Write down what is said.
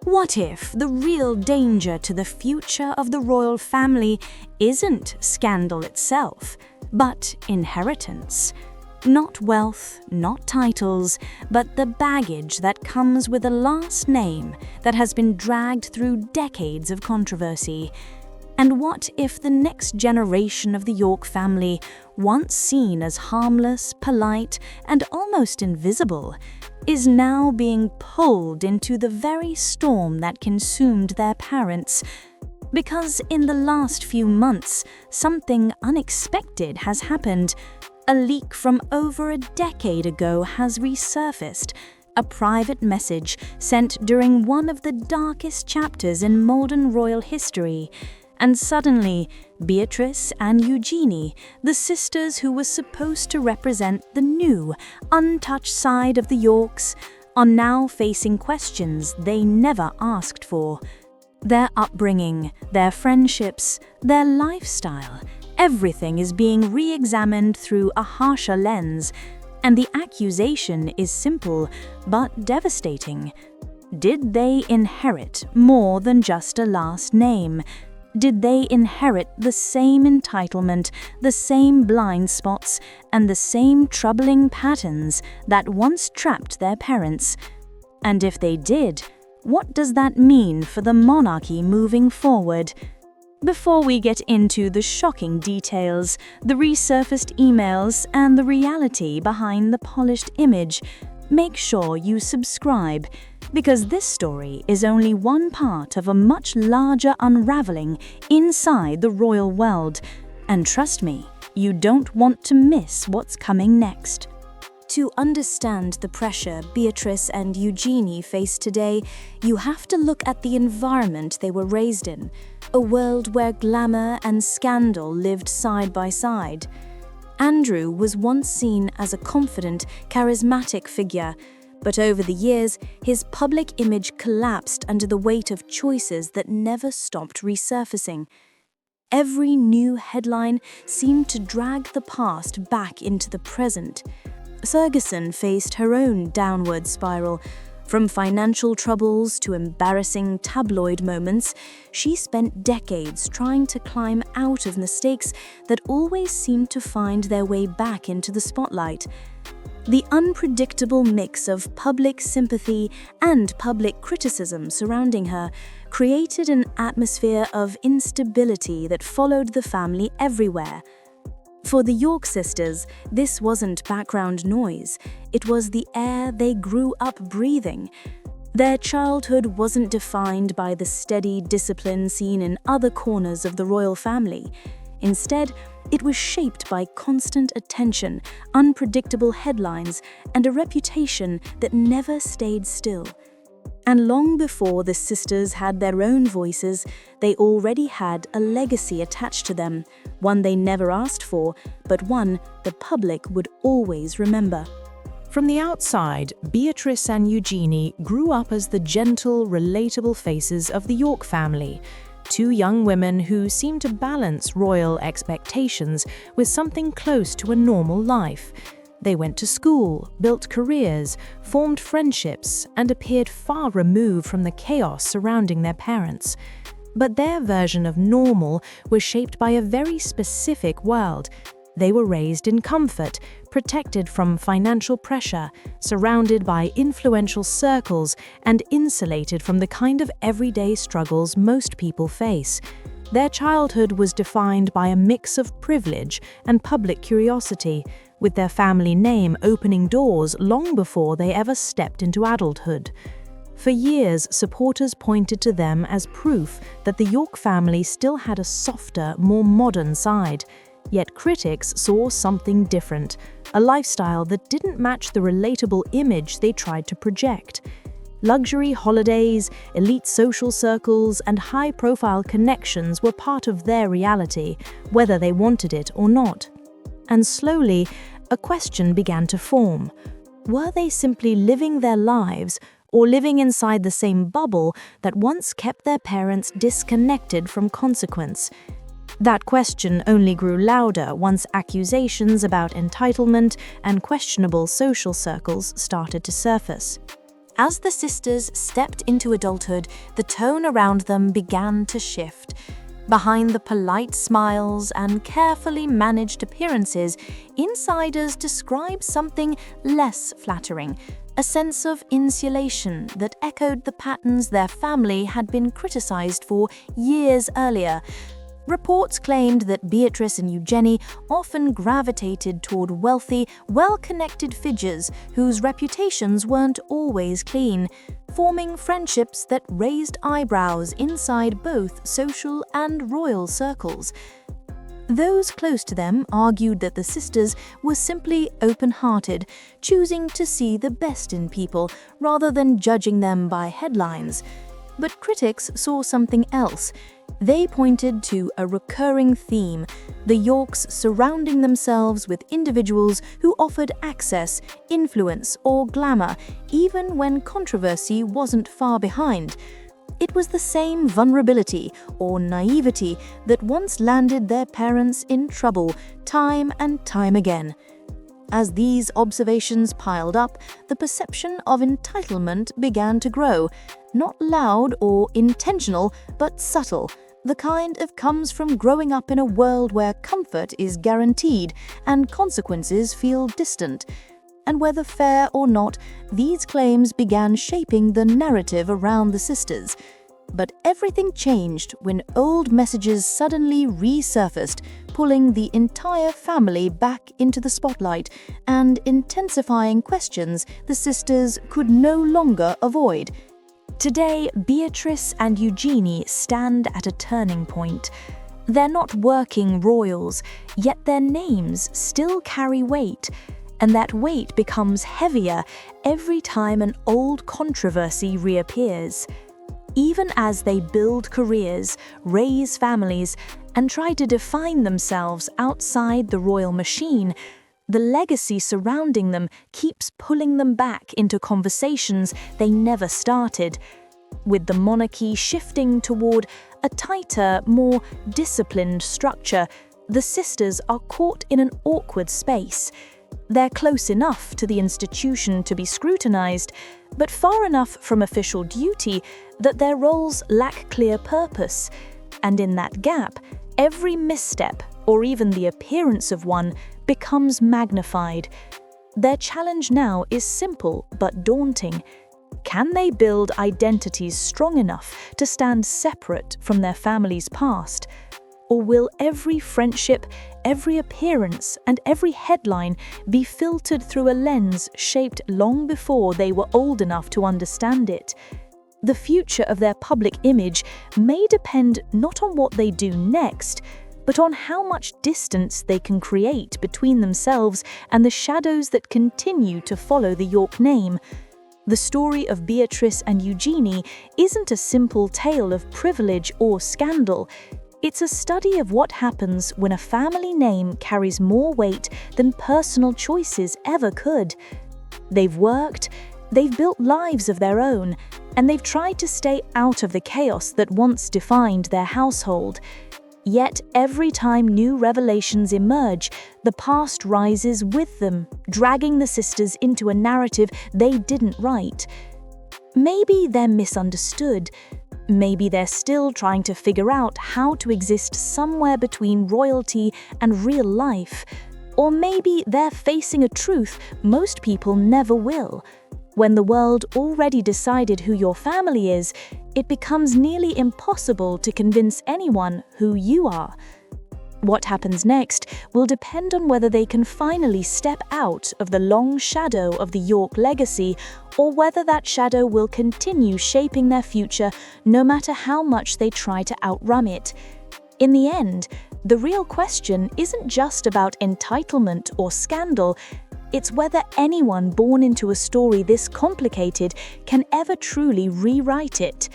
What if the real danger to the future of the royal family isn't scandal itself, but inheritance? Not wealth, not titles, but the baggage that comes with a last name that has been dragged through decades of controversy. And what if the next generation of the York family, once seen as harmless, polite, and almost invisible, is now being pulled into the very storm that consumed their parents? Because in the last few months, something unexpected has happened. A leak from over a decade ago has resurfaced, a private message sent during one of the darkest chapters in modern royal history. And suddenly, Beatrice and Eugenie, the sisters who were supposed to represent the new, untouched side of the Yorks, are now facing questions they never asked for. Their upbringing, their friendships, their lifestyle, everything is being re-examined through a harsher lens, and the accusation is simple but devastating. Did they inherit more than just a last name? Did they inherit the same entitlement, the same blind spots, and the same troubling patterns that once trapped their parents? And if they did, what does that mean for the monarchy moving forward? Before we get into the shocking details, the resurfaced emails, and the reality behind the polished image, make sure you subscribe, because this story is only one part of a much larger unraveling inside the royal world. And trust me, you don't want to miss what's coming next. To understand the pressure Beatrice and Eugenie face today, you have to look at the environment they were raised in, a world where glamour and scandal lived side by side. Andrew was once seen as a confident, charismatic figure, but over the years, his public image collapsed under the weight of choices that never stopped resurfacing. Every new headline seemed to drag the past back into the present. Ferguson faced her own downward spiral. From financial troubles to embarrassing tabloid moments, she spent decades trying to climb out of mistakes that always seemed to find their way back into the spotlight. The unpredictable mix of public sympathy and public criticism surrounding her created an atmosphere of instability that followed the family everywhere. For the York sisters, this wasn't background noise, it was the air they grew up breathing. Their childhood wasn't defined by the steady discipline seen in other corners of the royal family. Instead, it was shaped by constant attention, unpredictable headlines, and a reputation that never stayed still. And long before the sisters had their own voices, they already had a legacy attached to them, one they never asked for, but one the public would always remember. From the outside, Beatrice and Eugenie grew up as the gentle, relatable faces of the York family. Two young women who seemed to balance royal expectations with something close to a normal life. They went to school, built careers, formed friendships, and appeared far removed from the chaos surrounding their parents. But their version of normal was shaped by a very specific world. They were raised in comfort, protected from financial pressure, surrounded by influential circles, and insulated from the kind of everyday struggles most people face. Their childhood was defined by a mix of privilege and public curiosity, with their family name opening doors long before they ever stepped into adulthood. For years, supporters pointed to them as proof that the York family still had a softer, more modern side. Yet critics saw something different, a lifestyle that didn't match the relatable image they tried to project. Luxury holidays, elite social circles, and high-profile connections were part of their reality, whether they wanted it or not. And slowly, a question began to form. Were they simply living their lives, or living inside the same bubble that once kept their parents disconnected from consequence? That question only grew louder once accusations about entitlement and questionable social circles started to surface. As the sisters stepped into adulthood, the tone around them began to shift. Behind the polite smiles and carefully managed appearances, insiders describe something less flattering, a sense of insulation that echoed the patterns their family had been criticized for years earlier. Reports claimed that Beatrice and Eugenie often gravitated toward wealthy, well-connected figures whose reputations weren't always clean, forming friendships that raised eyebrows inside both social and royal circles. Those close to them argued that the sisters were simply open-hearted, choosing to see the best in people rather than judging them by headlines. But critics saw something else. They pointed to a recurring theme: the Yorks surrounding themselves with individuals who offered access, influence, or glamour, even when controversy wasn't far behind. It was the same vulnerability or naivety that once landed their parents in trouble time and time again. As these observations piled up, the perception of entitlement began to grow, not loud or intentional, but subtle, the kind that comes from growing up in a world where comfort is guaranteed and consequences feel distant. And whether fair or not, these claims began shaping the narrative around the sisters. But everything changed when old messages suddenly resurfaced, pulling the entire family back into the spotlight and intensifying questions the sisters could no longer avoid. Today, Beatrice and Eugenie stand at a turning point. They're not working royals, yet their names still carry weight, and that weight becomes heavier every time an old controversy reappears. Even as they build careers, raise families, and try to define themselves outside the royal machine, the legacy surrounding them keeps pulling them back into conversations they never started. With the monarchy shifting toward a tighter, more disciplined structure, the sisters are caught in an awkward space. They're close enough to the institution to be scrutinized, but far enough from official duty that their roles lack clear purpose. And in that gap, every misstep, or even the appearance of one, becomes magnified. Their challenge now is simple but daunting. Can they build identities strong enough to stand separate from their family's past? Or will every friendship, every appearance, and every headline be filtered through a lens shaped long before they were old enough to understand it? The future of their public image may depend not on what they do next, but on how much distance they can create between themselves and the shadows that continue to follow the York name. The story of Beatrice and Eugenie isn't a simple tale of privilege or scandal. It's a study of what happens when a family name carries more weight than personal choices ever could. They've worked, they've built lives of their own, and they've tried to stay out of the chaos that once defined their household. Yet every time new revelations emerge, the past rises with them, dragging the sisters into a narrative they didn't write. Maybe they're misunderstood. Maybe they're still trying to figure out how to exist somewhere between royalty and real life. Or maybe they're facing a truth most people never will. When the world already decided who your family is, it becomes nearly impossible to convince anyone who you are. What happens next will depend on whether they can finally step out of the long shadow of the York legacy, or whether that shadow will continue shaping their future no matter how much they try to outrun it. In the end, the real question isn't just about entitlement or scandal. It's whether anyone born into a story this complicated can ever truly rewrite it,